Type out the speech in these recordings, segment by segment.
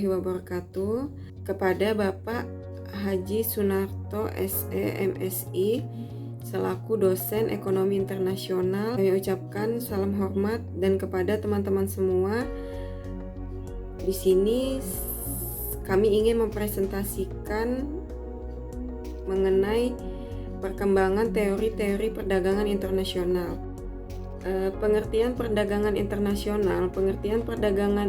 warahmatullahi wabarakatuh. Kepada Bapak Haji Sunarto SE MSI selaku dosen ekonomi internasional, kami ucapkan salam hormat, dan kepada teman-teman semua di sini kami ingin mempresentasikan mengenai perkembangan teori-teori perdagangan internasional. Pengertian perdagangan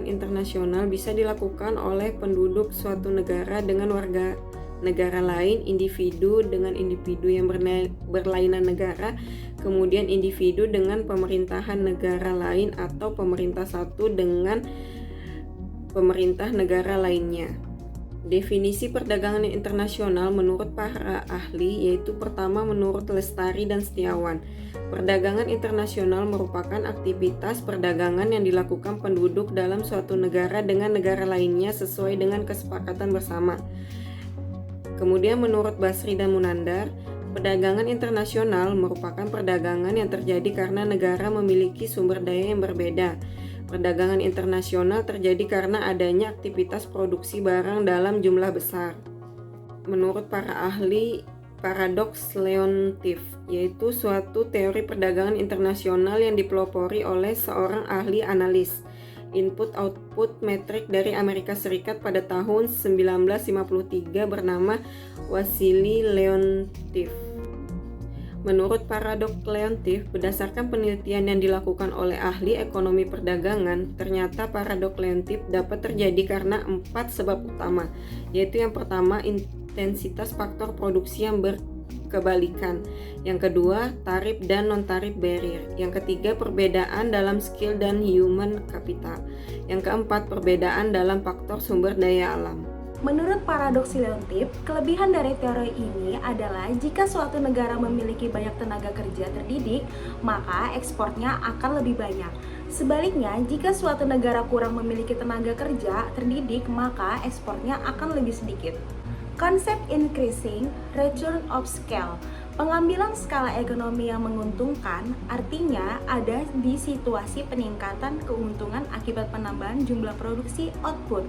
internasional bisa dilakukan oleh penduduk suatu negara dengan warga negara lain, individu dengan individu yang berlainan negara, kemudian individu dengan pemerintahan negara lain, atau pemerintah satu dengan pemerintah negara lainnya. Definisi perdagangan internasional menurut para ahli yaitu: pertama, menurut Lestari dan Setiawan, perdagangan internasional merupakan aktivitas perdagangan yang dilakukan penduduk dalam suatu negara dengan negara lainnya sesuai dengan kesepakatan bersama. Kemudian menurut Basri dan Munandar, perdagangan internasional merupakan perdagangan yang terjadi karena negara memiliki sumber daya yang berbeda. Perdagangan internasional terjadi karena adanya aktivitas produksi barang dalam jumlah besar. Menurut para ahli, paradoks Leontief yaitu suatu teori perdagangan internasional yang dipelopori oleh seorang ahli analis input-output metrik dari Amerika Serikat pada tahun 1953 bernama Wassily Leontief. Menurut paradoks Leontief, berdasarkan penelitian yang dilakukan oleh ahli ekonomi perdagangan, ternyata paradoks Leontief dapat terjadi karena 4 sebab utama, yaitu yang pertama, intensitas faktor produksi yang berkebalikan. Yang kedua, tarif dan non-tarif barrier. Yang ketiga, perbedaan dalam skill dan human capital. Yang keempat, perbedaan dalam faktor sumber daya alam. Menurut paradoks Leontief, kelebihan dari teori ini adalah jika suatu negara memiliki banyak tenaga kerja terdidik, maka ekspornya akan lebih banyak. Sebaliknya, jika suatu negara kurang memiliki tenaga kerja terdidik, maka ekspornya akan lebih sedikit. Konsep increasing return of scale. Pengambilan skala ekonomi yang menguntungkan artinya ada di situasi peningkatan keuntungan akibat penambahan jumlah produksi output.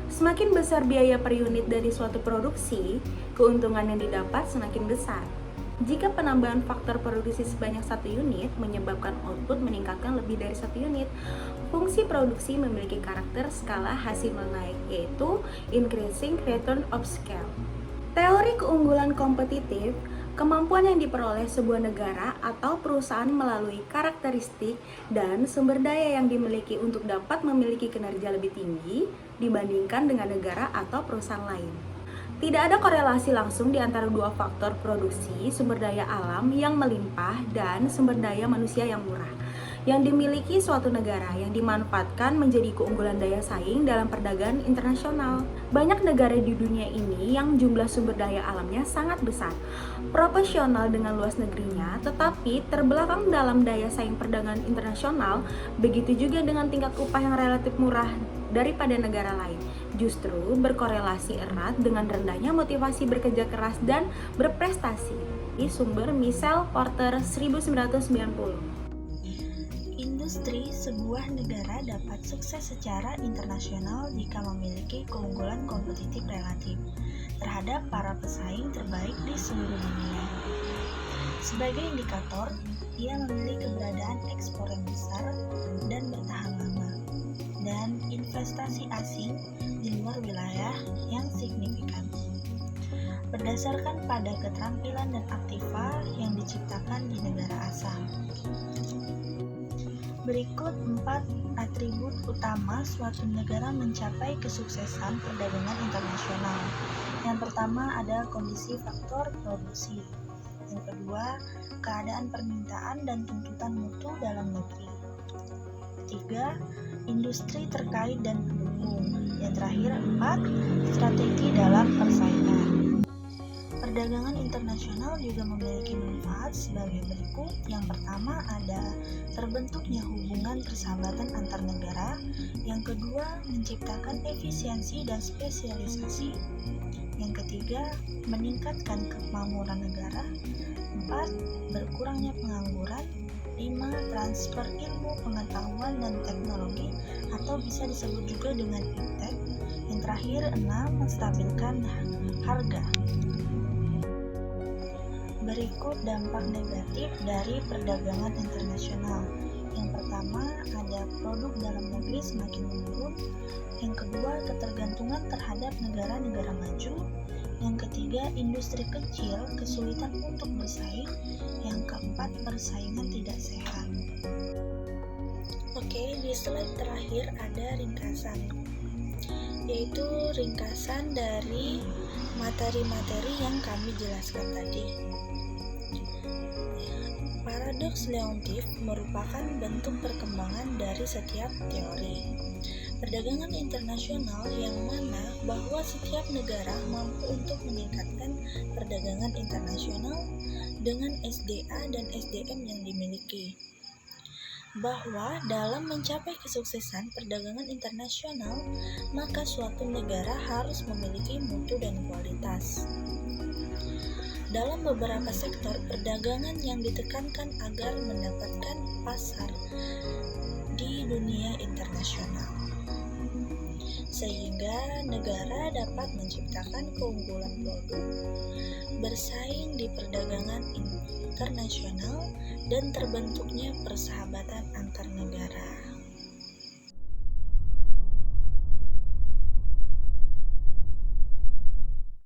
Semakin besar biaya per unit dari suatu produksi, keuntungan yang didapat semakin besar. Jika penambahan faktor produksi sebanyak 1 unit menyebabkan output meningkatkan lebih dari 1 unit, fungsi produksi memiliki karakter skala hasil menaik, yaitu increasing return of scale. Teori keunggulan kompetitif, kemampuan yang diperoleh sebuah negara atau perusahaan melalui karakteristik dan sumber daya yang dimiliki untuk dapat memiliki kinerja lebih tinggi dibandingkan dengan negara atau perusahaan lain. Tidak ada korelasi langsung di antara dua faktor produksi, sumber daya alam yang melimpah dan sumber daya manusia yang murah yang dimiliki suatu negara yang dimanfaatkan menjadi keunggulan daya saing dalam perdagangan internasional. Banyak negara di dunia ini yang jumlah sumber daya alamnya sangat besar, proporsional dengan luas negerinya, tetapi terbelakang dalam daya saing perdagangan internasional. Begitu juga dengan tingkat upah yang relatif murah daripada negara lain, justru berkorelasi erat dengan rendahnya motivasi bekerja keras dan berprestasi. Di sumber Michel Porter 1990. Industri sebuah negara dapat sukses secara internasional jika memiliki keunggulan kompetitif relatif terhadap para pesaing terbaik di seluruh dunia. Sebagai indikator, ia memiliki keberadaan ekspor yang besar dan bertahan lama, dan investasi asing di luar wilayah yang signifikan. Berdasarkan pada keterampilan dan aktiva yang diciptakan di negara asal. Berikut 4 atribut utama suatu negara mencapai kesuksesan perdagangan internasional. Yang pertama ada kondisi faktor produksi. Yang kedua, keadaan permintaan dan tuntutan mutu dalam negeri. Ketiga, industri terkait dan pendukung. Yang terakhir 4, strategi dalam persaingan. Perdagangan internasional juga memiliki manfaat sebagai berikut. Yang pertama ada terbentuknya hubungan persahabatan antar negara. Yang kedua, menciptakan efisiensi dan spesialisasi. Yang ketiga, meningkatkan kemakmuran negara. 4, berkurangnya pengangguran. 5, transfer ilmu, pengetahuan, dan teknologi atau bisa disebut juga dengan iptek. Yang terakhir, 6. Menstabilkan harga. Berikut dampak negatif dari perdagangan internasional. Yang pertama, ada produk dalam negeri semakin menurun. Yang kedua, ketergantungan terhadap negara-negara maju. Yang ketiga, industri kecil kesulitan untuk bersaing. Yang keempat, persaingan tidak sehat. Oke, di slide terakhir ada ringkasan, yaitu ringkasan dari materi-materi yang kami jelaskan tadi. Paradoks Leontief merupakan bentuk perkembangan dari setiap teori perdagangan internasional yang mana bahwa setiap negara mampu untuk meningkatkan perdagangan internasional dengan SDA dan SDM yang dimiliki. Bahwa dalam mencapai kesuksesan perdagangan internasional, maka suatu negara harus memiliki mutu dan kualitas. Dalam beberapa sektor perdagangan yang ditekankan agar mendapatkan pasar di dunia internasional, sehingga negara dapat menciptakan keunggulan produk, bersaing di perdagangan internasional, dan terbentuknya persahabatan antar negara.